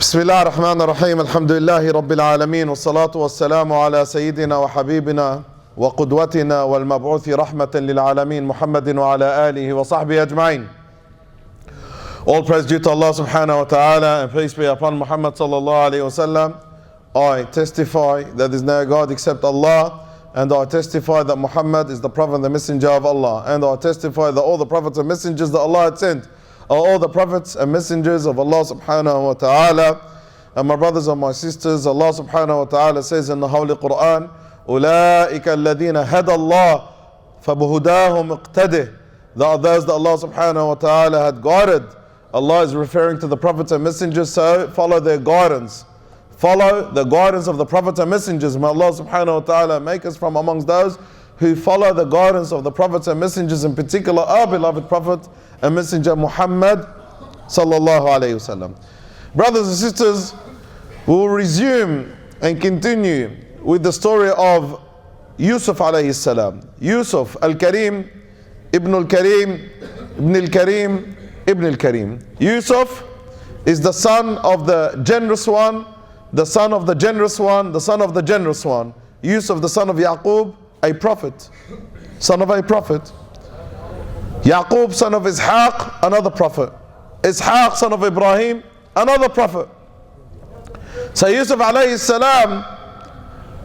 بسم الله الرحمن الرحيم الحمد لله رب العالمين والصلاة والسلام على سيدنا وحبيبنا وقدوتنا والمبعوث رحمة للعالمين محمد وعلى آله وصحبه أجمعين. All praise due to Allah subhanahu wa ta'ala and peace be upon Muhammad sallallahu alayhi wa sallam. I testify that there is no God except Allah, and I testify that Muhammad is the Prophet and the Messenger of Allah, and I testify that all the Prophets and Messengers that Allah had sent are all the Prophets and Messengers of Allah subhanahu wa ta'ala. And my brothers and my sisters, Allah subhanahu wa ta'ala says in the Holy Qur'an, أُولَٰئِكَ الَّذِينَ هَدَى اللَّهُ فَبِهُدَاهُمْ اقْتَدِهِ. That are those that Allah subhanahu wa ta'ala had guided. Allah is referring to the Prophets and Messengers, so follow their guidance. Follow the guidance of the Prophets and Messengers. May Allah subhanahu wa ta'ala make us from amongst those who follow the guidance of the Prophets and Messengers, in particular our beloved Prophet and Messenger Muhammad sallallahu alayhi wasallam. Brothers and sisters, we will resume and continue with the story of Yousef alayhi salam. Yousef al-Karim, Ibn al-Karim, Ibn al-Karim, Ibn al-Karim. Yousef is the son of the generous one, the son of the generous one, the son of the generous one. Yousef, the son of Yaqub, a prophet, son of a prophet. Yaqub, son of Ishaq, another prophet. Ishaq, son of Ibrahim, another prophet. So Yousef alayhi salam,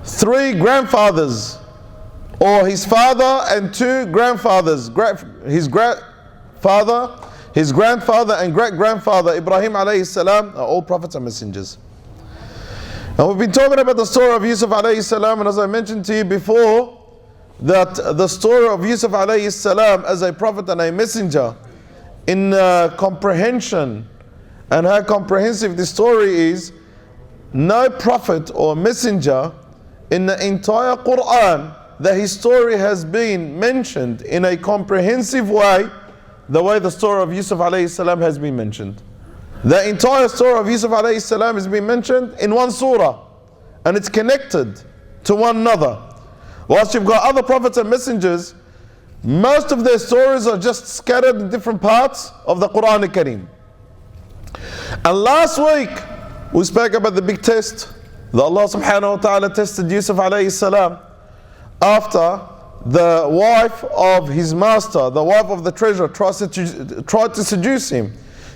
three grandfathers, or his father and two grandfathers, his grandfather, and great-grandfather Ibrahim alayhi salam are all prophets and messengers. And we've been talking about the story of Yousef alayhi salam, and as I mentioned to you before, that the story of Yousef alayhi salam as a prophet and a messenger, in comprehension and how comprehensive the story is, no prophet or messenger in the entire Qur'an that his story has been mentioned in a comprehensive way, the way the story of Yousef alayhi salam has been mentioned. The entire story of Yousef alayhi salam has been mentioned in one surah, and it's connected to one another. Whilst you've got other prophets and messengers, most of their stories are just scattered in different parts of the Qur'an al-Karim. And last week we spoke about the big test that Allah subhanahu wa ta'ala tested Yousef alayhi salam after the wife of his master, the wife of the treasurer, tried to seduce him,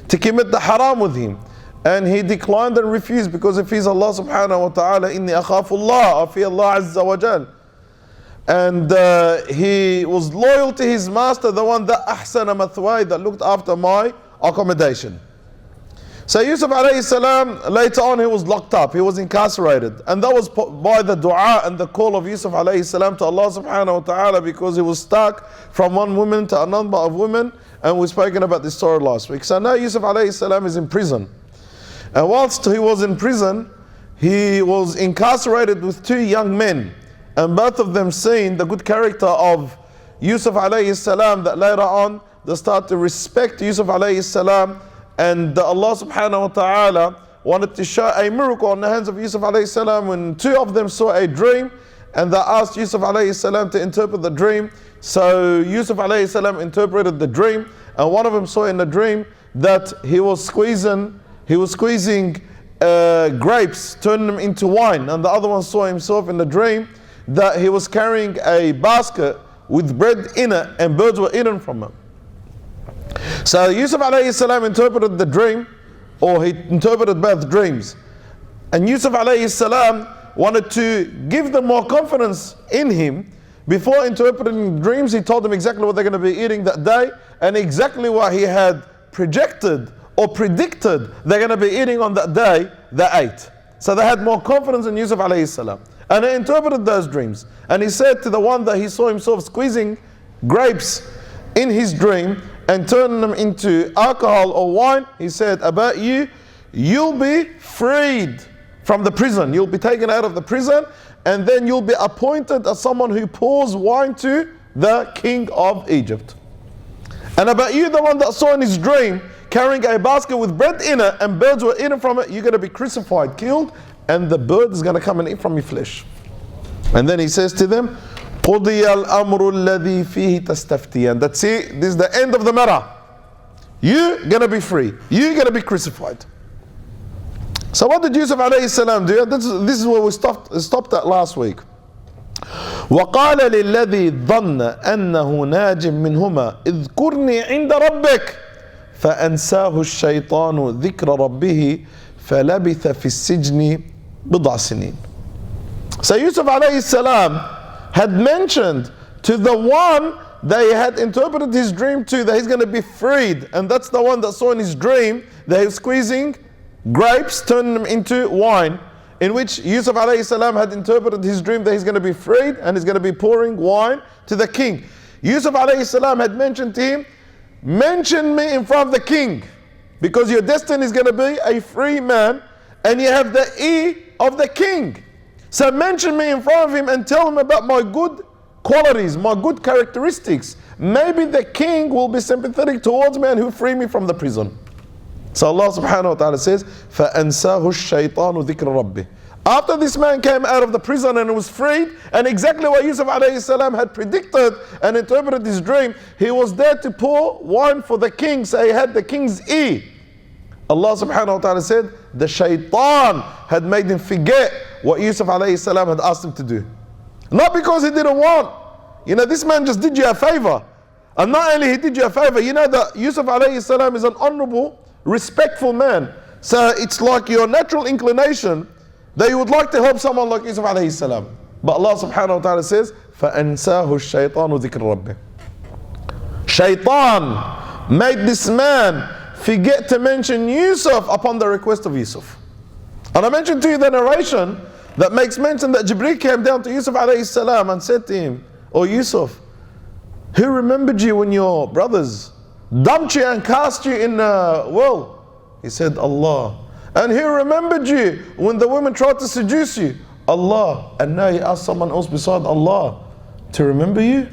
to commit the haram with him, and he declined and refused, because if he's Allah subhanahu wa ta'ala, inni akhafullah, I fear Allah azza wa jal. And he was loyal to his master, the one that ahsana mathway, that looked after my accommodation. So Yousef alayhi salam, later on he was locked up, he was incarcerated, and that was by the dua and the call of Yousef alayhi salam to Allah subhanahu wa ta'ala, because he was stuck from one woman to a number of women, and we've spoken about this story last week. So now Yousef alayhi salam is in prison, and whilst he was in prison, he was incarcerated with two young men, and both of them seen the good character of Yousef alayhi salam, that later on they start to respect Yousef alayhi salam, and Allah subhanahu wa ta'ala wanted to show a miracle on the hands of Yousef alayhi salam when two of them saw a dream, and they asked Yousef alayhi salam to interpret the dream. So Yousef alayhi salam interpreted the dream, and one of them saw in the dream that he was squeezing grapes, turning them into wine, and the other one saw himself in the dream that he was carrying a basket with bread in it, and birds were eaten from it. So Yousef alayhi salam interpreted the dream, or he interpreted both dreams, and Yousef alayhi salam wanted to give them more confidence in him. Before interpreting dreams, he told them exactly what they're going to be eating that day, and exactly what he had projected or predicted they're going to be eating on that day, they ate. So they had more confidence in Yousef alayhi salam. And he interpreted those dreams. And he said to the one that he saw himself squeezing grapes in his dream and turning them into alcohol or wine, he said, about you, you'll be freed from the prison. You'll be taken out of the prison, and then you'll be appointed as someone who pours wine to the king of Egypt. And about you, the one that saw in his dream, carrying a basket with bread in it, and birds were eaten from it, you're going to be crucified, killed, and the bird is going to come and eat from your flesh. And then he says to them, قُضِيَ الْأَمْرُ الَّذِي فِيهِ تَسْتَفْتِيَانَ. That's it, this is the end of the matter. You're going to be free. You're going to be crucified. So what did Yousef alayhi salam do? This is where we stopped at last week. وقال للذي ظن أنه ناج منهما اذكرني عند ربك فأنساه الشيطان ذكر ربه فلبث في السجن بضع سنين. So Yousef alayhi salam had mentioned to the one that he had interpreted his dream to that he's going to be freed, and that's the one that saw in his dream that he was squeezing grapes, turning them into wine, in which Yousef alayhi salam had interpreted his dream that he's going to be freed and he's going to be pouring wine to the king. Yousef alayhi salam had mentioned to him, mention me in front of the king, because your destiny is going to be a free man and you have the E of the king. So mention me in front of him and tell him about my good qualities, my good characteristics. Maybe the king will be sympathetic towards me and he'll free me from the prison. So Allah subhanahu wa ta'ala says, فَأَنْسَاهُ الشَّيْطَانُ ذِكْرَ رَبِّهِ. After this man came out of the prison and was freed, and exactly what Yousef alayhi salam had predicted and interpreted his dream, he was there to pour wine for the king, so he had the king's E. Allah subhanahu wa ta'ala said, the shaitan had made him forget what Yousef alayhi salam had asked him to do. Not because he didn't want. This man just did you a favor. And not only he did you a favor, that Yousef alayhi salam is an honorable, respectful man. So it's like your natural inclination that you would like to help someone like Yousef alayhi salam. But Allah subhanahu wa ta'ala says, فَأَنْسَاهُ الشَّيْطَانُ ذِكْرَ رَبِّهِ. Shaitan made this man forget to mention Yousef upon the request of Yousef. And I mentioned to you the narration that makes mention that Jibreel came down to Yousef alayhi salam and said to him, "O Yousef, who remembered you when your brothers dumped you and cast you in a well?" He said, Allah. "And who remembered you when the women tried to seduce you?" Allah. And now he asked someone else beside Allah to remember you.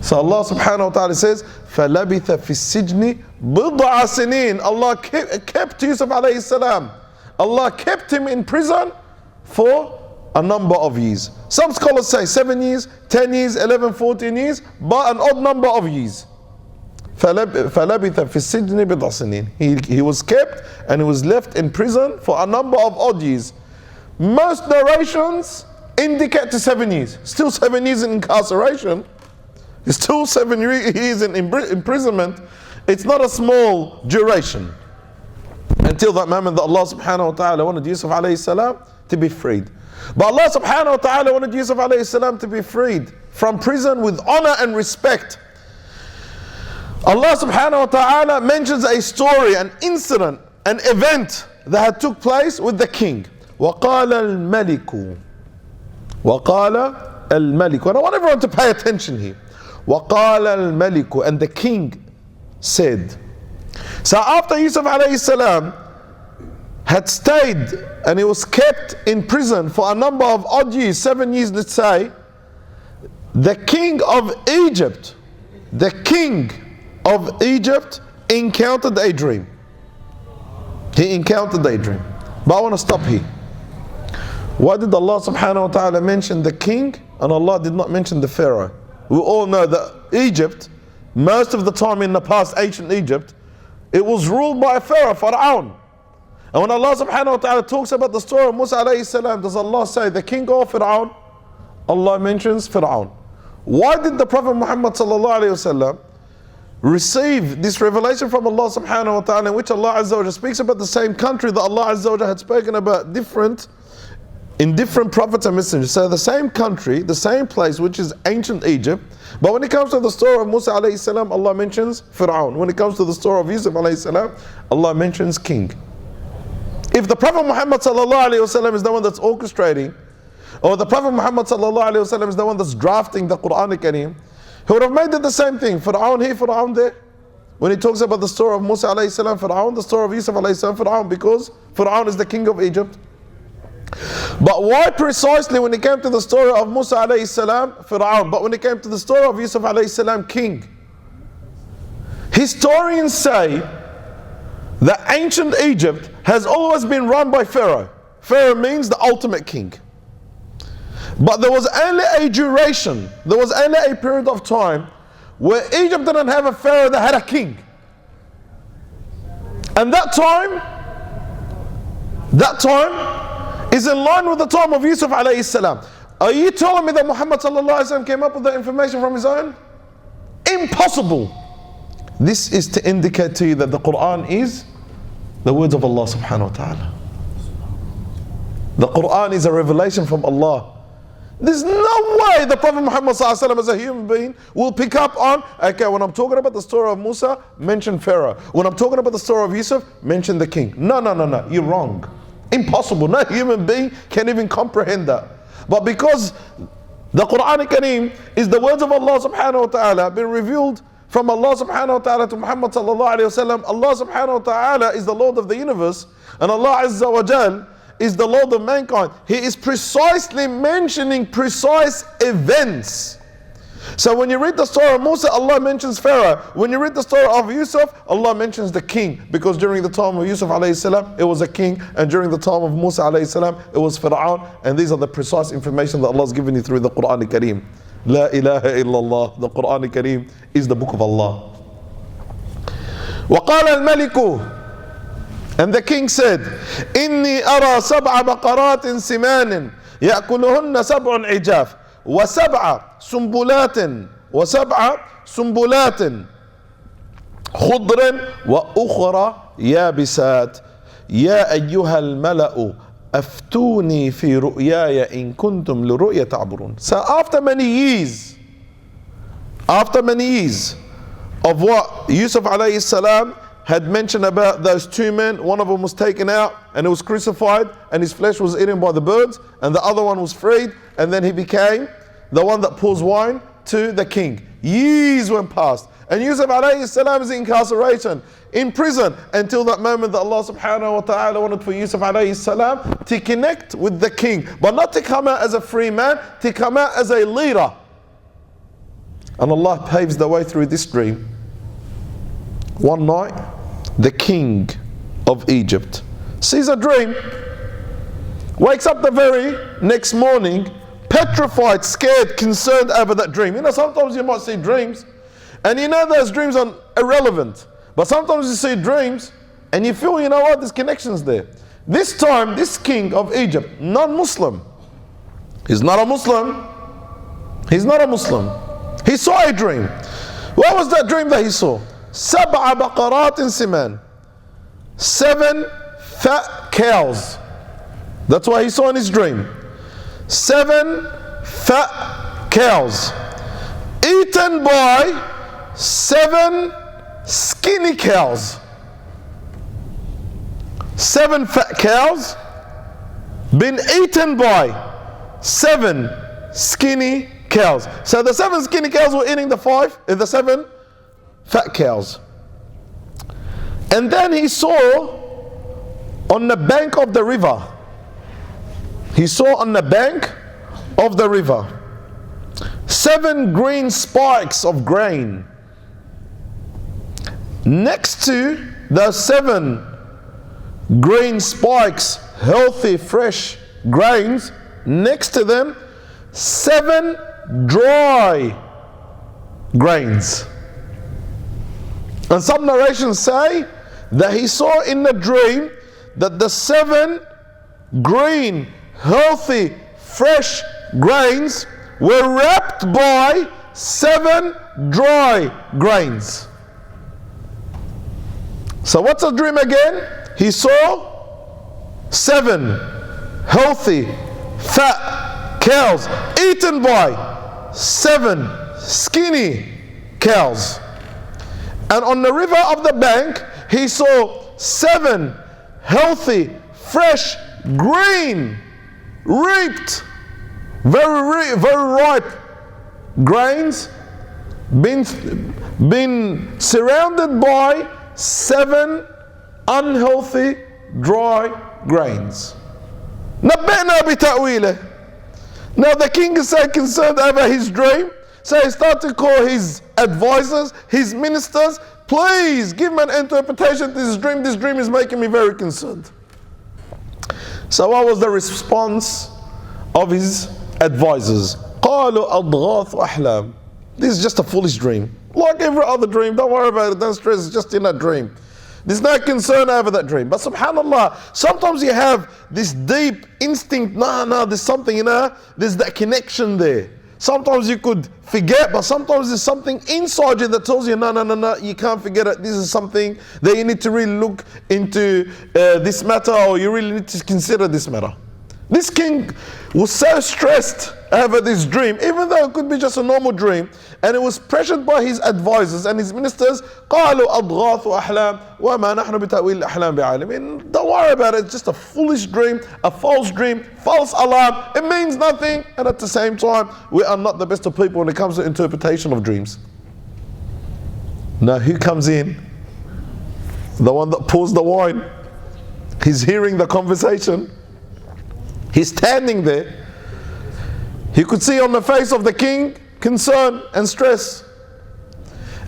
So Allah subhanahu wa ta'ala says, فَلَبِثَ فِي السِّجْنِ بِضْعَ سِنِينَ. Allah kept Yousef alayhi salam. Allah kept him in prison for a number of years. Some scholars say 7 years, 10 years, 11, 14 years, but an odd number of years. فَلَبِثَ فِي السِّجْنِ بِضْعَ سِنِينَ. He was kept and he was left in prison for a number of odd years. Most narrations indicate to 7 years. Still 7 years in incarceration. It's still 7 years in imprisonment. It's not a small duration. Until that moment that Allah subhanahu wa ta'ala wanted Yousef alayhi salam to be freed. But Allah subhanahu wa ta'ala wanted Yousef alayhi salam to be freed from prison with honor and respect. Allah subhanahu wa ta'ala mentions a story, an incident, an event that had took place with the king. وَقَالَ الْمَلِكُ. وَقَالَ الْمَلِكُ. And I want everyone to pay attention here. وَقَالَ الْمَلِكُ. And the king said. So after Yousef alayhi salam had stayed and he was kept in prison for a number of odd years, 7 years let's say, the king of Egypt encountered a dream. He encountered a dream. But I want to stop here. Why did Allah subhanahu wa ta'ala mention the king and Allah did not mention the pharaoh? We all know that Egypt, most of the time in the past, ancient Egypt, it was ruled by a pharaoh, Fir'aun. And when Allah subhanahu wa ta'ala talks about the story of Musa alayhi salam, does Allah say the king of Fir'aun? Allah mentions Fir'aun. Why did the Prophet Muhammad sallallahu alayhi wasallam receive this revelation from Allah subhanahu wa ta'ala, in which Allah azza wa jalla speaks about the same country that Allah azza wa jalla had spoken about in different prophets and messengers? So the same country, the same place, which is ancient Egypt. But when it comes to the story of Musa alayhi salam, Allah mentions Fir'aun. When it comes to the story of Yousef alayhi salam, Allah mentions king. If the Prophet Muhammad sallallahu alayhi wasallam is the one that's orchestrating, or the Prophet Muhammad sallallahu alayhi wasallam is the one that's drafting the Qur'an al-Kareem, he would have made it the same thing. Fir'aun here, Fir'aun there. When he talks about the story of Musa alayhi salam, Fir'aun, the story of Yousef alayhi salam, Fir'aun, because Fir'aun is the king of Egypt. But why precisely when it came to the story of Musa alayhi salam, Fir'aun, but when it came to the story of Yousef alayhi salam, king? Historians say that ancient Egypt has always been run by Pharaoh. Pharaoh means the ultimate king. But there was only a duration, there was only a period of time where Egypt didn't have a Pharaoh that had a king. And that time that time is in line with the time of Yousef alayhi salam. Are you telling me that Muhammad sallallahu alaihi wasallam came up with that information from his own? Impossible. This is to indicate to you that the Quran is the words of Allah subhanahu wa ta'ala. The Quran is a revelation from Allah. There's no way the Prophet Muhammad sallallahu alaihi wasallam as a human being will pick up on, okay, when I'm talking about the story of Musa, mention Pharaoh. When I'm talking about the story of Yousef, mention the king. No, you're wrong. Impossible. No human being can even comprehend that. But because the Qur'an Kareem is the words of Allah subhanahu wa ta'ala being revealed from Allah subhanahu wa ta'ala to Muhammad sallallahu alayhi wa sallam, Allah subhanahu wa ta'ala is the Lord of the universe, and Allah azza wa jal is the Lord of mankind. He is precisely mentioning precise events. So when you read the story of Musa, Allah mentions Pharaoh. When you read the story of Yousef, Allah mentions the king, because during the time of Yousef alayhi salam, it was a king, and during the time of Musa alayhi salam, it was Fir'aun. And these are the precise information that Allah has given you through the Qur'an Kareem. La ilaha illallah. The Qur'an Kareem is the book of Allah. وقال الملك, and the king said, إني أرى سبع بقرات سمان يأكلهن سبع عجاف وسبع سنبلات خضر وأخرى يابسات يا أيها الملأ أفتوني في رؤياي إن كنتم لرؤيا تعبرون. So after many years of what Yousef alayhi salam had mentioned about those two men, one of them was taken out and he was crucified and his flesh was eaten by the birds, and the other one was freed, and then he became the one that pours wine to the king. Years went past, and Yousef alayhi salam is incarcerated, in prison, until that moment that Allah subhanahu wa ta'ala wanted for Yousef alayhi salam to connect with the king, but not to come out as a free man, to come out as a leader. And Allah paves the way through this dream. One night, the king of Egypt sees a dream, wakes up the very next morning, petrified, scared, concerned over that dream. You know, sometimes you might see dreams, and you know those dreams are irrelevant. But sometimes you see dreams, and you feel, you know what, there's connections there. This time, this king of Egypt, non-Muslim, he's not a Muslim. He saw a dream. What was that dream that he saw? سبع بقرات سمان, 7 fat cows. That's what he saw in his dream. 7 fat cows eaten by 7 skinny cows. 7 fat cows been eaten by 7 skinny cows. So the 7 skinny cows were eating the 7 fat cows. And then he saw on the bank of the river, 7 green spikes of grain. Next to the 7 green spikes, healthy, fresh grains, next to them, 7 dry grains. And some narrations say that he saw in the dream that the 7 green, healthy, fresh grains were wrapped by 7 dry grains. So what's the dream again? He saw 7 healthy, fat cows eaten by 7 skinny cows. And on the river of the bank, he saw 7 healthy, fresh, green, reaped, very ripe grains, been surrounded by 7 unhealthy, dry grains. نبئنا بتأويله. Now the king is so concerned over his dream, so he started to call his advisors, his ministers, please give me an interpretation to this dream. This dream is making me very concerned. So what was the response of his advisors? قالوا أضغاث أحلام. This is just a foolish dream. Like every other dream, don't worry about it, don't stress, it's just in a dream. There's no concern over that dream. But subhanAllah, sometimes you have this deep instinct, there's something, there's that connection there. Sometimes you could forget, but sometimes there's something inside you that tells you, no, you can't forget it. This is something that you need to really look into this matter, or you really need to consider this matter. This king was so stressed over this dream, even though it could be just a normal dream, and it was pressured by his advisors and his ministers. قالوا أضغاث أحلام وما نحن بتأويل الأحلام بعالمين. Don't worry about it, it's just a foolish dream, a false dream, false alarm. It means nothing, and at the same time, we are not the best of people when it comes to interpretation of dreams. Now, who comes in? The one that pours the wine. He's hearing the conversation. He's standing there. He could see on the face of the king concern and stress.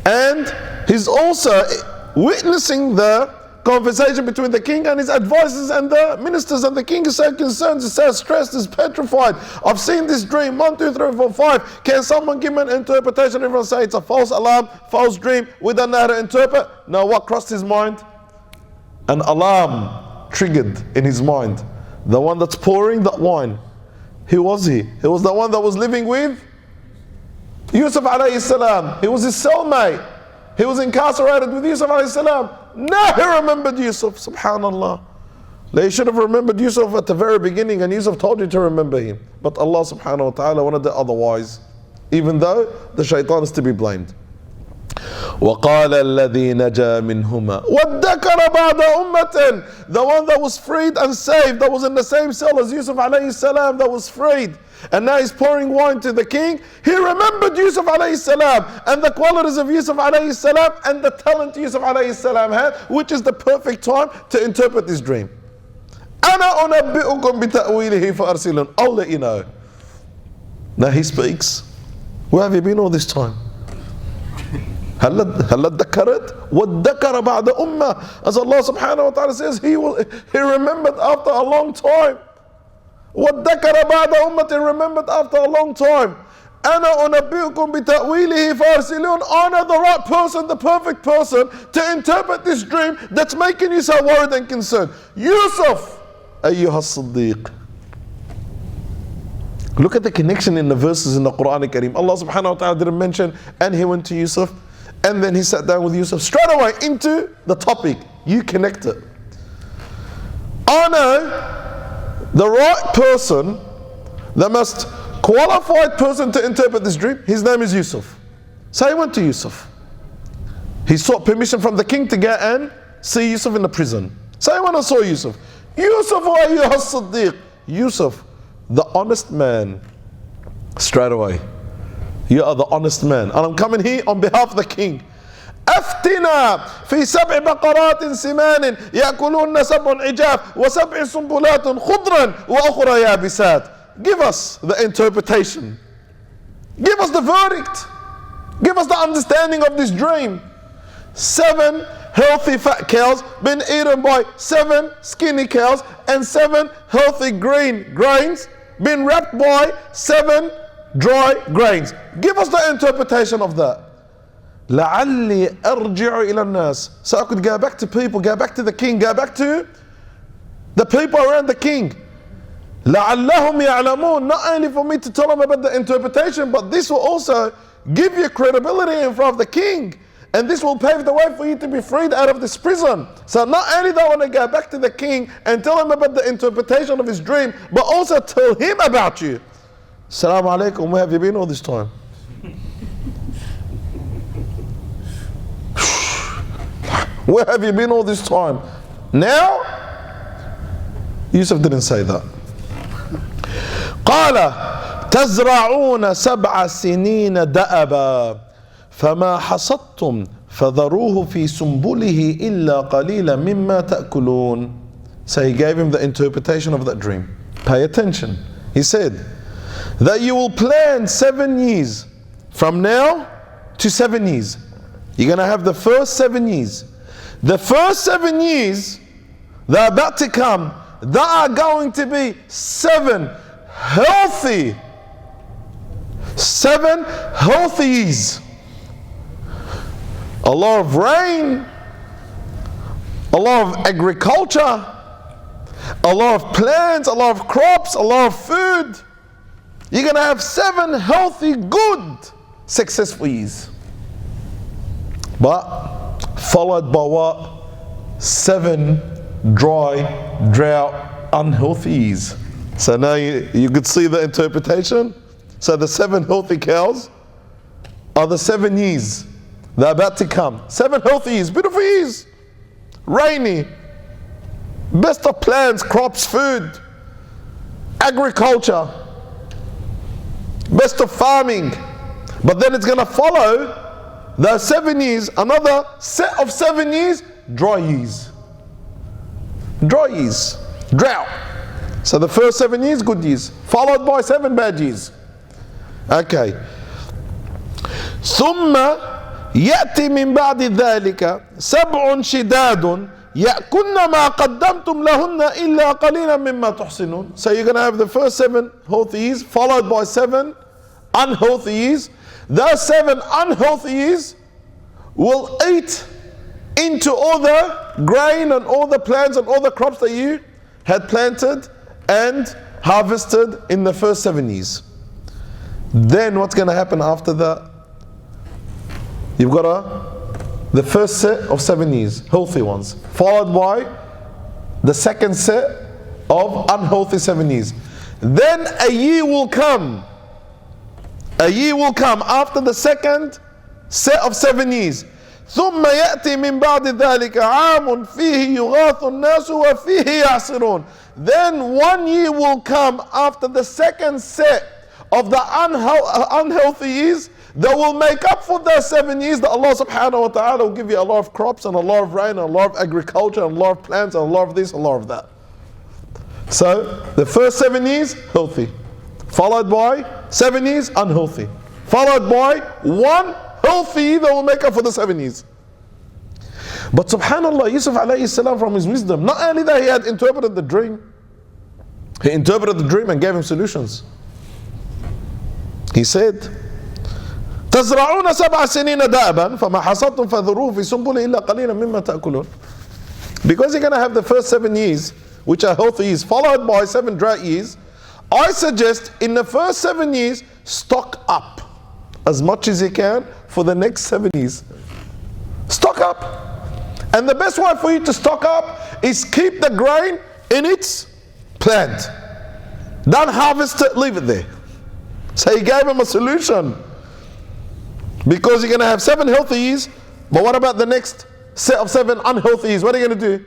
And he's also witnessing the conversation between the king and his advisors and the ministers. And the king is so concerned, he's so stressed, he's petrified. I've seen this dream, 1, 2, 3, 4, 5. Can someone give me an interpretation? Everyone say it's a false alarm, false dream. We don't know how to interpret. Now what crossed his mind? An alarm triggered in his mind. The one that's pouring that wine. Who was he? He was the one that was living with Yousef alayhi salam. He was his cellmate. He was incarcerated with Yousef alayhi salam. Now he remembered Yousef, subhanallah. They should have remembered Yousef at the very beginning, and Yousef told you to remember him. But Allah subhanahu wa ta'ala wanted it otherwise, even though the shaitan is to be blamed. وَقَالَ الَّذِي نَجَى مِنْهُمَا وَادَّكَرَ بَعْدَ أُمَّةٍ. The one that was freed and saved, that was in the same cell as Yousef alayhi salam, that was freed. And now he's pouring wine to the king. He remembered Yousef alayhi salam and the qualities of Yousef alayhi salam and the talent Yousef alayhi salam had, which is the perfect time to interpret this dream. أَنَا أُنَبِّئُكُمْ بِتَأْوِيلِهِ فَأَرْسِلُونَ. I'll let you know. Now he speaks. Where have you been all this time? هل ادكرت وادكر بعد أمة. As Allah subhanahu wa ta'ala says, he remembered after a long time. وادكر بعد أمة. He remembered after a long time. أنا أنبئكم بتأويله فأرسلون. Honor the right person, the perfect person to interpret this dream that's making you so worried and concerned. Yousef أيها الصديق. Look at the connection in the verses in the Qur'an al-Kareem. Allah subhanahu wa ta'ala didn't mention, and he went to Yousef, and then he sat down with Yousef. Straight away into the topic. You connect it. I know the right person, the most qualified person to interpret this dream, his name is Yousef. So he went to Yousef. He sought permission from the king to go and see Yousef in the prison. So he went and saw Yousef. Yousef ayyuha as-siddiq. Yousef, the honest man. Straight away. You are the honest man. And I'm coming here on behalf of the king. أفتنا في 7 بقرات سمان يأكلون 7 عجاف و7 سنبلات خضرا وأخرى يابسات. Give us the interpretation. Give us the verdict. Give us the understanding of this dream. 7 healthy fat cows been eaten by 7 skinny cows, and 7 healthy green grains been wrapped by 7 dry grains. Give us the interpretation of that. لعلي أرجع إلى الناس. So I could go back to people, go back to the king, go back to the people around the king. لعلهم يعلمون. Not only for me to tell them about the interpretation, but this will also give you credibility in front of the king. And this will pave the way for you to be freed out of this prison. So not only do I want to go back to the king and tell him about the interpretation of his dream, but also tell him about you. Assalamu alaikum, where have you been all this time? Where have you been all this time? Now, Yousef didn't say that. قال تزرعون 7 سنين دأبا فما حصدتم فذروه في سنبله إلا قليلا مما تأكلون. So he gave him the interpretation of that dream. Pay attention. He said that you will plan 7 years from now to 7 years. You're going to have the first 7 years. The first 7 years that are about to come, that are going to be 7 healthy years. A lot of rain, a lot of agriculture, a lot of plants, a lot of crops, a lot of food. You're going to have 7 healthy, good, successful years. But followed by what? 7 dry, drought, unhealthy years. So now you could see the interpretation. So the 7 healthy cows are the 7 years that are about to come. 7 healthy years, beautiful years, rainy, best of plants, crops, food, agriculture, best of farming. But then it's going to follow the 7 years, another set of 7 years, dry years. Dry years, drought. So the first 7 years, good years, followed by 7 bad years. Okay. ثم يأتي من بعد ذلك 7 شداد يأكلن ما قدمتم لهن إلا قليلا مما تحصنون. So you're going to have the first 7 healthy years, followed by 7 unhealthy years. Those 7 unhealthy years will eat into all the grain and all the plants and all the crops that you had planted and harvested in the first 7 years. Then what's going to happen after that? You've got the first set of 7 years, healthy ones, followed by the second set of unhealthy 7 years. Then a year will come. A year will come after the second set of 7 years. ثم يأتي من بعد ذلك عام فيه يغاث الناس وفيه يعصرون. Then 1 year will come after the second set of the unhealthy years that will make up for the 7 years that Allah subhanahu wa ta'ala will give you a lot of crops and a lot of rain and a lot of agriculture and a lot of plants and a lot of this and a lot of that. So the first 7 years, healthy. Followed by 7 years, unhealthy. Followed by 1 healthy that will make up for the 7 years. But subhanallah, Yousef alayhi salam, from his wisdom, not only that he had interpreted the dream, he interpreted the dream and gave him solutions. He said, تزرعون 7 سنين دأبا فما حصدتم فذروه في سنبله إلا قليلا مما تأكلون. Because you're going to have the first 7 years, which are healthy years, followed by 7 drought years, I suggest in the first 7 years, stock up as much as you can for the next 7 years. Stock up. And the best way for you to stock up is keep the grain in its plant. Don't harvest it, leave it there. So he gave him a solution. Because you're going to have 7 healthy years, but what about the next set of 7 unhealthy years? What are you going to do?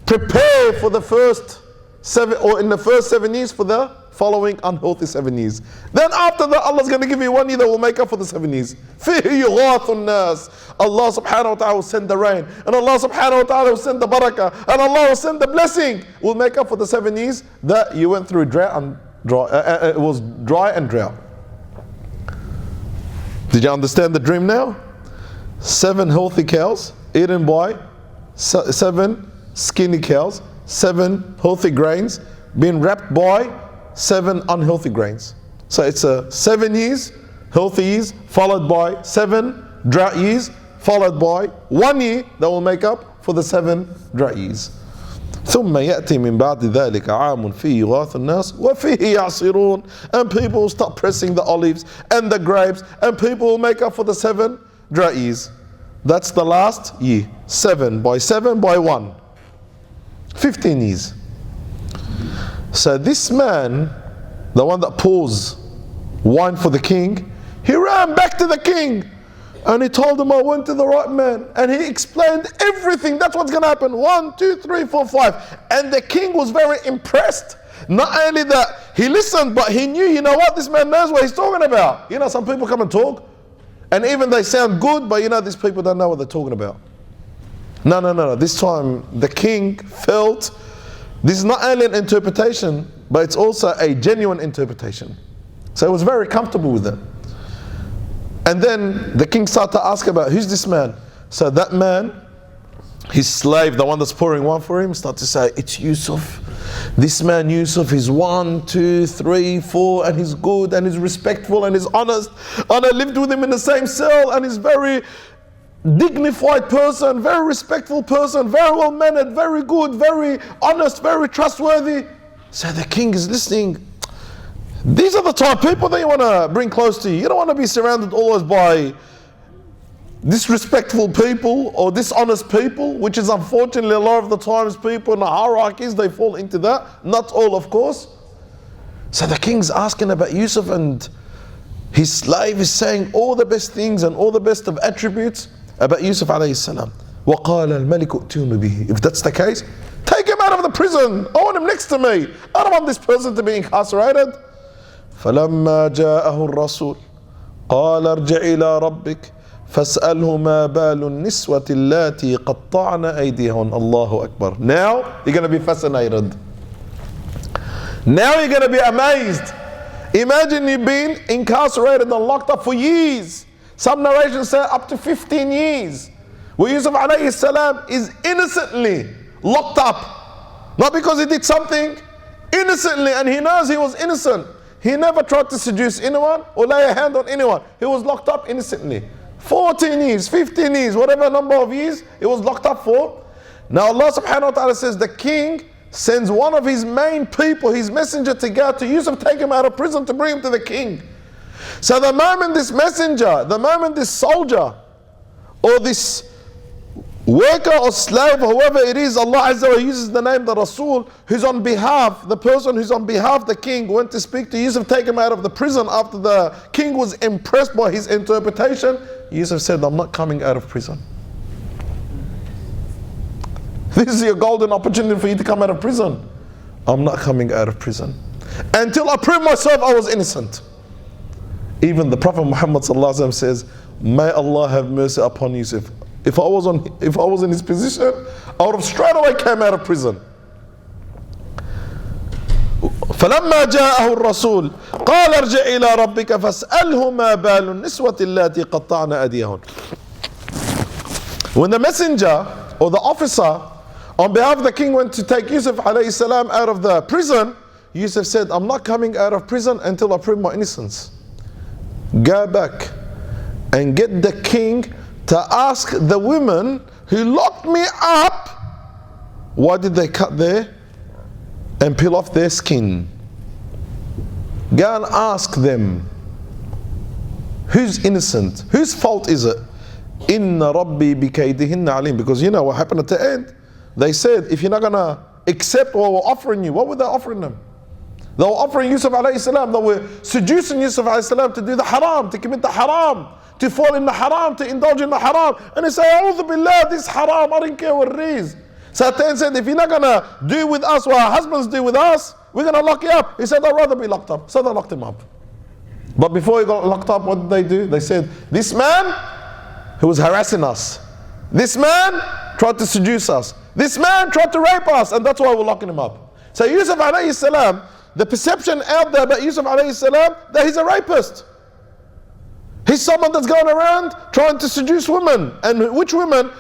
Prepare for the first 7, or in the first 7 years for the following unhealthy 7 years. Then after that, Allah's going to give you 1 year that will make up for the 7 years. فِيهِ يُغَاثُ النَّاسِ. Allah subhanahu wa ta'ala will send the rain, and Allah subhanahu wa ta'ala will send the barakah, and Allah will send the blessing. Will make up for the 7 years that you went through drought and dry. It was dry and drought. Did you understand the dream now? 7 healthy cows eaten by 7 skinny cows, 7 healthy grains being wrapped by 7 unhealthy grains. So it's a 7 years, healthy years, followed by 7 drought years, followed by 1 year that will make up for the 7 drought years. ثم يأتي من بعد ذلك عام فيه يغاث الناس وفيه يعصرون. And people will start pressing the olives and the grapes, and people will make up for the 7 drought years. That's the last year. 7 by 7 by 1. 15 years. So this man, the one that pours wine for the king, he ran back to the king and he told him, I went to the right man, and he explained everything. That's what's going to happen. 1, 2, 3, 4, 5. And the king was very impressed. Not only that, he listened, but he knew, you know what, this man knows what he's talking about. You know, some people come and talk, and even they sound good, but you know, these people don't know what they're talking about. No. This time, the king felt this is not only an interpretation, but it's also a genuine interpretation. So he was very comfortable with it. And then the king started to ask about, who's this man? So that man, his slave, the one that's pouring wine for him, started to say, it's Yousef. This man Yousef is 1, 2, 3, 4, and he's good, and he's respectful, and he's honest. And I lived with him in the same cell, and he's very dignified person, very respectful person, very well mannered, very good, very honest, very trustworthy. So the king is listening. These are the type of people that you want to bring close to you. You don't want to be surrounded always by disrespectful people or dishonest people, which is unfortunately a lot of the times people in the hierarchies, they fall into that. Not all, of course. So the king's asking about Yousef, and his slave is saying all the best things and all the best of attributes about Yousef alayhi salam. وَقَالَ الْمَلِكُ ائْتُونِ بِهِ. If that's the case, take him out of the prison. I want him next to me. I don't want this person to be incarcerated. فَلَمَّا جَاءَهُ الرَّسُولُ قَالَ ارْجِعْ إِلَىٰ رَبِّكَ فَاسْأَلْهُ مَا بَالُ النِّسْوَةِ اللَّاتِي قَطَّعْنَ أَيْدِيهُنَّ. Allahu Akbar. Now you're going to be fascinated. Now you're going to be amazed. Imagine you've been incarcerated and locked up for years. Some narrations say up to 15 years. Where Yousef alayhi salam is innocently locked up. Not because he did something, innocently, and he knows he was innocent. He never tried to seduce anyone or lay a hand on anyone. He was locked up innocently. 14 years, 15 years, whatever number of years he was locked up for. Now Allah subhanahu wa ta'ala says the king sends one of his main people, his messenger, to go to Yousef, take him out of prison to bring him to the king. So the moment this messenger, the moment this soldier or this worker or slave, whoever it is, Allah Azza wa uses the name the Rasul, who's on behalf, the person who's on behalf the king went to speak to Yousef, take him out of the prison. After the king was impressed by his interpretation, Yousef said, I'm not coming out of prison. This is your golden opportunity for you to come out of prison. I'm not coming out of prison until I prove myself I was innocent. Even the Prophet Muhammad says, may Allah have mercy upon Yousef. If I was in his position, I would have straight away came out of prison. فلما جاءه الرسول قال ارجع إلى ربك فاسأله ما بال النسوة اللاتي قطعن أيديهن. When the messenger or the officer on behalf of the king went to take Yousef alayhi salam out of the prison, Yousef said, I'm not coming out of prison until I prove my innocence. Go back and get the king to ask the women who locked me up, why did they cut there and peel off their skin? Go and ask them, who's innocent? Whose fault is it? Inna Rabbi bikaydihinna alim. Because you know what happened at the end? They said, if you're not going to accept what we're offering you, what were they offering them? They were offering Yousef alayhi salam, they were seducing Yousef alayhi salam to do the haram, to commit the haram, to fall in the haram, to indulge in the haram. And they say, A'udhu billah, this haram, I don't care what it is. So at the end said, if you're not going to do with us what our husbands do with us, we're going to lock you up. He said, I'd rather be locked up. So they locked him up. But before he got locked up, what did they do? They said, this man who was harassing us, this man tried to seduce us, this man tried to rape us, and that's why we're locking him up. So Yousef alayhi salam, the perception out there about Yousef alayhi salam, that he's a rapist. He's someone that's going around trying to seduce women. And which women?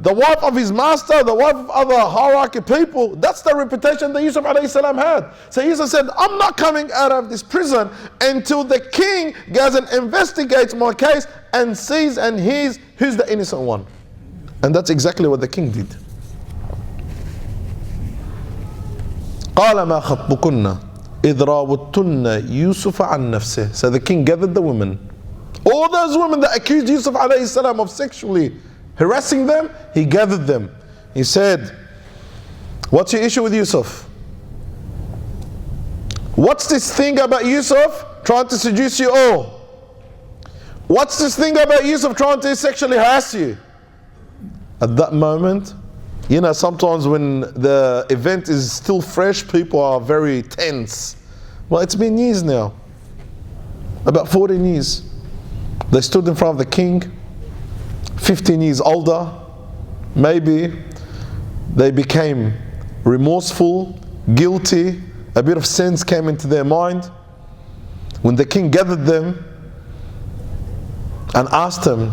The wife of his master, the wife of other hierarchy people. That's the reputation that Yousef alayhi salam had. So Yousef said, I'm not coming out of this prison until the king goes and investigates my case and sees and hears who's the innocent one. And that's exactly what the king did. قال ما خطبكن إذ راوتن يوسف عن نفسه. So the king gathered the women. All those women that accused Yousef alayhi salam of sexually harassing them, he gathered them. He said, what's your issue with Yousef? What's this thing about Yousef trying to seduce you all? What's this thing about Yousef trying to sexually harass you? At that moment, you know, sometimes when the event is still fresh, people are very tense. Well, it's been years now, about 14 years. They stood in front of the king, 15 years older, maybe. They became remorseful, guilty, a bit of sense came into their mind. When the king gathered them and asked them,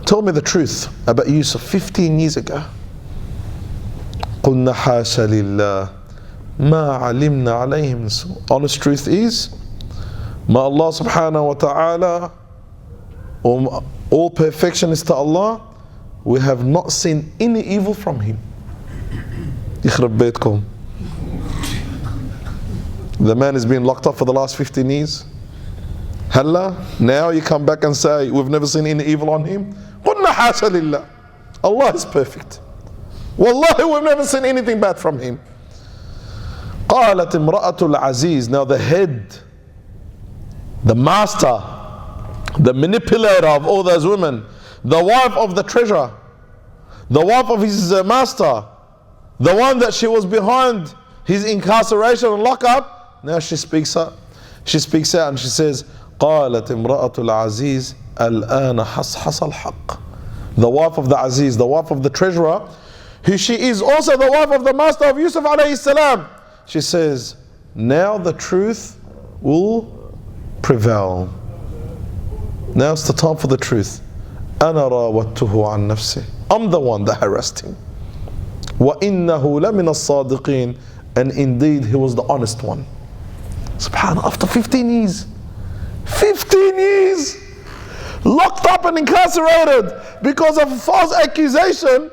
tell me the truth about Yousef 15 years ago. قُلْنَا حَاشَ لِلَّهِ مَا عَلِمْنَا عَلَيْهِ مِنْ سُوءٍ. Honest truth is, may Allah subhanahu wa ta'ala, all perfection is to Allah, we have not seen any evil from him. يخرب بيتكم. The man is being locked up for the last 15 years. Halla, now you come back and say, we've never seen any evil on him. قُلْنَا حَاشَ لِلَّهِ. Allah is perfect. Wallahi, we've never seen anything bad from him. قالت امرأة العزيز. Now the head, the master, the manipulator of all those women, the wife of the treasurer, the wife of his master, the one that she was behind his incarceration and lockup, now she speaks out. She speaks out and she says, قالت امرأة العزيز الآن حصحص الحق. The wife of the Aziz, the wife of the treasurer, who she is also the wife of the master of Yousef alayhi salam. She says, now the truth will prevail. Now it's the time for the truth. أنا راودته عن نفسه. I'm the one that harassed him. وإنه لمن الصادقين. And indeed he was the honest one. Subhanallah, after 15 years. 15 years! Locked up and incarcerated because of a false accusation.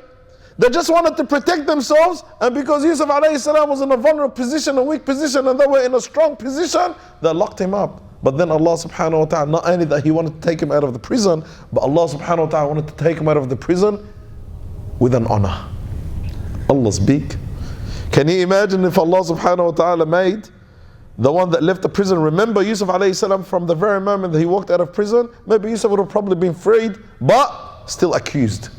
They just wanted to protect themselves, and because Yousef alayhi salam was in a vulnerable position, a weak position, and they were in a strong position, they locked him up. But then Allah subhanahu wa ta'ala, not only that He wanted to take him out of the prison, but Allah subhanahu wa ta'ala wanted to take him out of the prison with an honor. Allah speak. Can you imagine if Allah subhanahu wa ta'ala made the one that left the prison remember Yousef alayhi salam from the very moment that he walked out of prison? Maybe Yousef would have probably been freed, but still accused.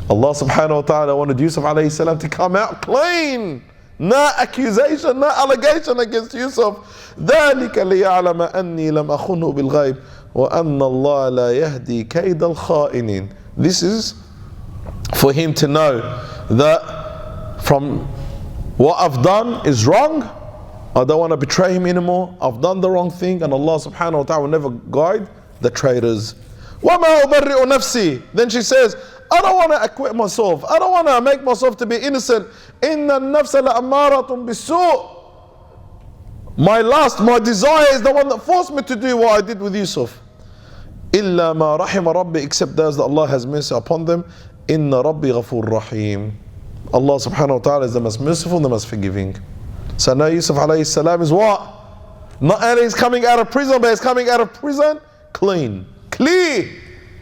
Allah subhanahu wa ta'ala wanted Yousef alayhi salam to come out clean. No accusation, no allegation against Yousef. ذَلِكَ لِيَعْلَمَ أَنِّي لَمْ أَخُنْهُ بِالْغَيْبِ وَأَنَّ اللَّهَ لَا يَهْدِي كَيْدَ الْخَائِنِينَ. This is for him to know that from what I've done is wrong. I don't want to betray him anymore. I've done the wrong thing, and Allah subhanahu wa ta'ala will never guide the traitors. وَمَا أُبَرِّئُ نَفْسِي. Then she says, I don't want to acquit myself. I don't want to make myself to be innocent. إِنَّ النَّفْسَ لَأَمَّارَةٌ بِالسُّوءِ. My desire is the one that forced me to do what I did with Yousef. إِلَّا مَا رَحِمَ رَبِّي. Except those that Allah has mercy upon them. إِنَّ رَبِّي غَفُورٌ رَحِيمٌ. Allah subhanahu wa ta'ala is the most merciful, the most forgiving. So now Yousef alayhi salam is what? Not only is coming out of prison, but he's coming out of prison clean, clear.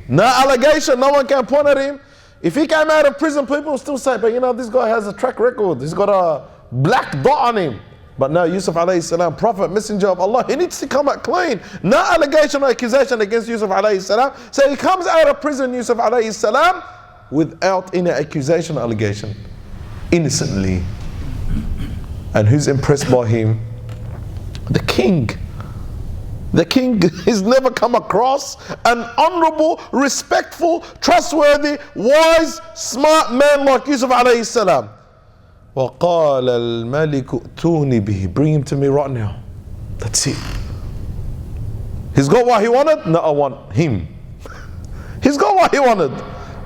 No allegation, no one can point at him. If he came out of prison, people will still say, but you know, this guy has a track record. He's got a black dot on him. But now Yousef alayhi salam, prophet, messenger of Allah, he needs to come out clean. No allegation or accusation against Yousef alayhi salam. So he comes out of prison, Yousef alayhi salam, without any accusation or allegation. Innocently. And who's impressed by him? The king. The king has never come across an honorable, respectful, trustworthy, wise, smart man like Yousef alayhi salam. وَقَالَ الْمَلِكُ ائْتُونِي بِهِ. Bring him to me right now. That's it. He's got what he wanted? No, I want him. He's got what he wanted.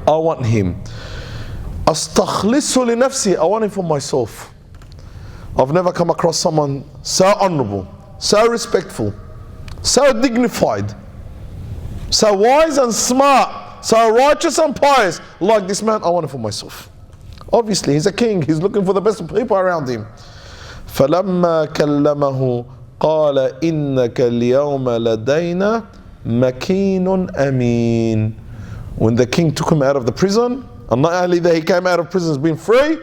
I want him. أَسْتَخْلِصُ لِنَفْسِي. I want him for myself. I've never come across someone so honorable, so respectful, so dignified, so wise and smart, so righteous and pious like this man. I want it for myself. Obviously, he's a king. He's looking for the best people around him. فَلَمَّا كَلَّمَهُ قَالَ إِنَّكَ الْيَوْمَ لَدَيْنَا مَكِينٌ أَمِينٌ. When the king took him out of the prison, and not only that he came out of prison as being free,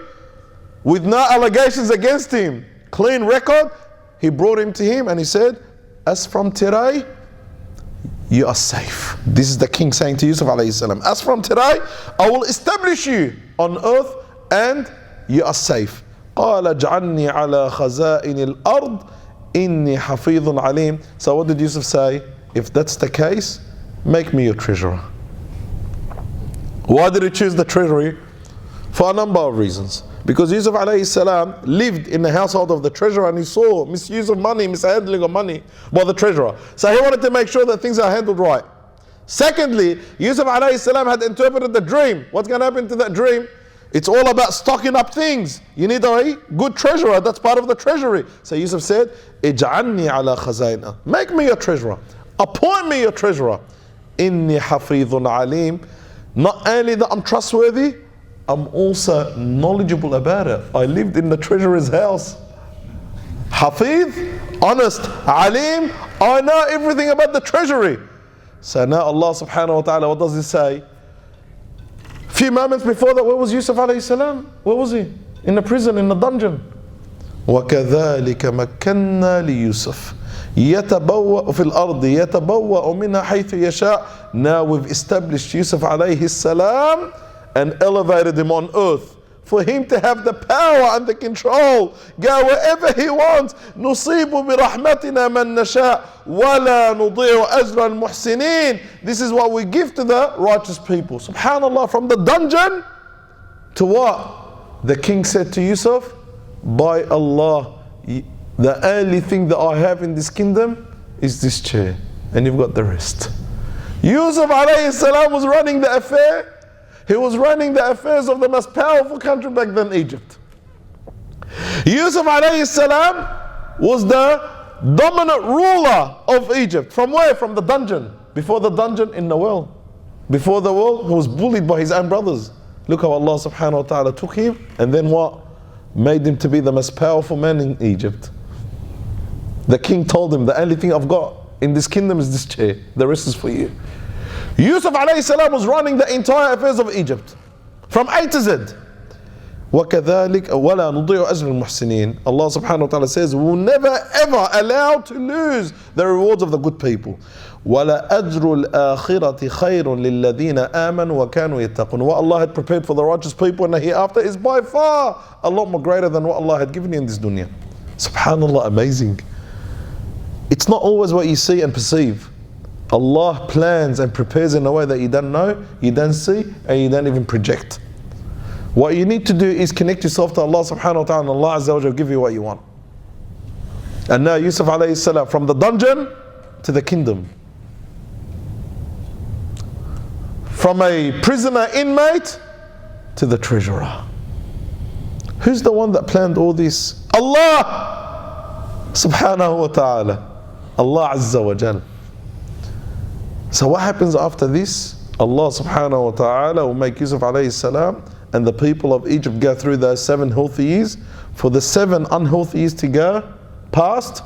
with no allegations against him, clean record, he brought him to him and he said, as from today, you are safe. This is the king saying to Yousef alayhi salam, as from today, I will establish you on earth and you are safe. قَالَ اجْعَلْنِي عَلَى خَزَائِنِ الْأَرْضِ إِنِّي حَفِيظٌ عَلِيمٌ. So what did Yousef say? If that's the case, make me your treasurer. Why did he choose the treasury? For a number of reasons. Because Yousef alayhi salam lived in the household of the treasurer and he saw misuse of money, mishandling of money by the treasurer. So he wanted to make sure that things are handled right. Secondly, Yousef alayhi salam had interpreted the dream. What's going to happen to that dream? It's all about stocking up things. You need a good treasurer. That's part of the treasury. So Yousef said, اجعلني على خزائن. Make me your treasurer. Appoint me your treasurer. إني حفيظ عليم. Not only that I'm trustworthy, I'm also knowledgeable about it. I lived in the treasurer's house. Hafiz, honest, alim, I know everything about the treasury. So now Allah subhanahu wa ta'ala, what does he say? A few moments before that, where was Yousef alayhi salam? Where was he? In the prison, in the dungeon. وَكَذَلِكَ مَكَّنَّا لِيُوسَفَ يَتَبَوَّأُ فِي الْأَرْضِ يَتَبَوَّأُ مِنْهَا حَيْثُ يَشَاءُ. Now we've established Yousef alayhi salam and elevated him on earth for him to have the power and the control. Go wherever he wants. نُصِيبُ بِرَحْمَتِنَا مَنْ نَشَاءُ وَلَا نُضِيعُ أَجْرَ الْمُحْسِنِينَ. This is what we give to the righteous people. Subhanallah, from the dungeon to what? The king said to Yousef, by Allah, the only thing that I have in this kingdom is this chair, and you've got the rest. Yousef alayhi salam was running the affair. He was running the affairs of the most powerful country back then, Egypt. Yousef alayhi salam was the dominant ruler of Egypt. From where? From the dungeon. Before the dungeon, in the well. Before the well, he was bullied by his own brothers. Look how Allah subhanahu wa ta'ala took him, and then what? Made him to be the most powerful man in Egypt. The king told him, the only thing I've got in this kingdom is this chair. The rest is for you. Yousef alayhi salam was running the entire affairs of Egypt, from A to Z. وَكَذَلِكَ وَلَا نُضِيعُ أَجْرَ الْمُحْسِنِينَ. Allah subhanahu wa ta'ala says, we will never ever allow to lose the rewards of the good people. وَلَا أَجْرُ الْآخِرَةِ خَيْرٌ لِلَّذِينَ آمَنُوا وَكَانُوا يَتَّقُونَ. What Allah had prepared for the righteous people in the hereafter is by far a lot more greater than what Allah had given you in this dunya. Subhanallah, amazing. It's not always what you see and perceive. Allah plans and prepares in a way that you don't know, you don't see, and you don't even project. What you need to do is connect yourself to Allah subhanahu wa ta'ala, and Allah azza wa jalla will give you what you want. And now Yousef alayhi salam, from the dungeon to the kingdom. From a prisoner inmate to the treasurer. Who's the one that planned all this? Allah subhanahu wa ta'ala. Allah azza wa jalla. So what happens after this? Allah subhanahu wa ta'ala will make Yousef alayhi salam and the people of Egypt go through those 7 healthy years, for the 7 unhealthy years to go past,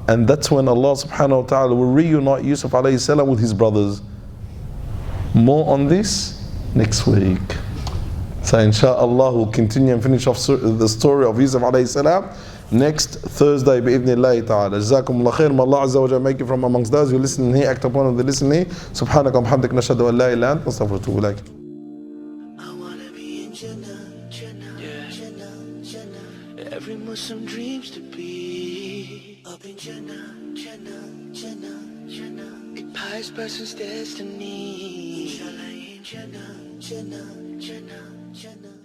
and that's when Allah subhanahu wa ta'ala will reunite Yousef alayhi salam with his brothers. More on this next week. So inshallah we'll continue and finish off the story of Yousef alayhi salam next Thursday bi'idhnillahi ta'ala. Jazakumullah khair. May Allah azza wa jalla make you from amongst those who listen here, act upon and they listen here. Subhanaka wa bihamdika nashhadu an la ilaha illa anta astaghfiruka wa atubu ilaik. Every Muslim dreams to be up in Jannah, Jannah, Jannah, Jannah. A pious person's destiny. Inshallah in Jannah, Jannah, Jannah, Jannah.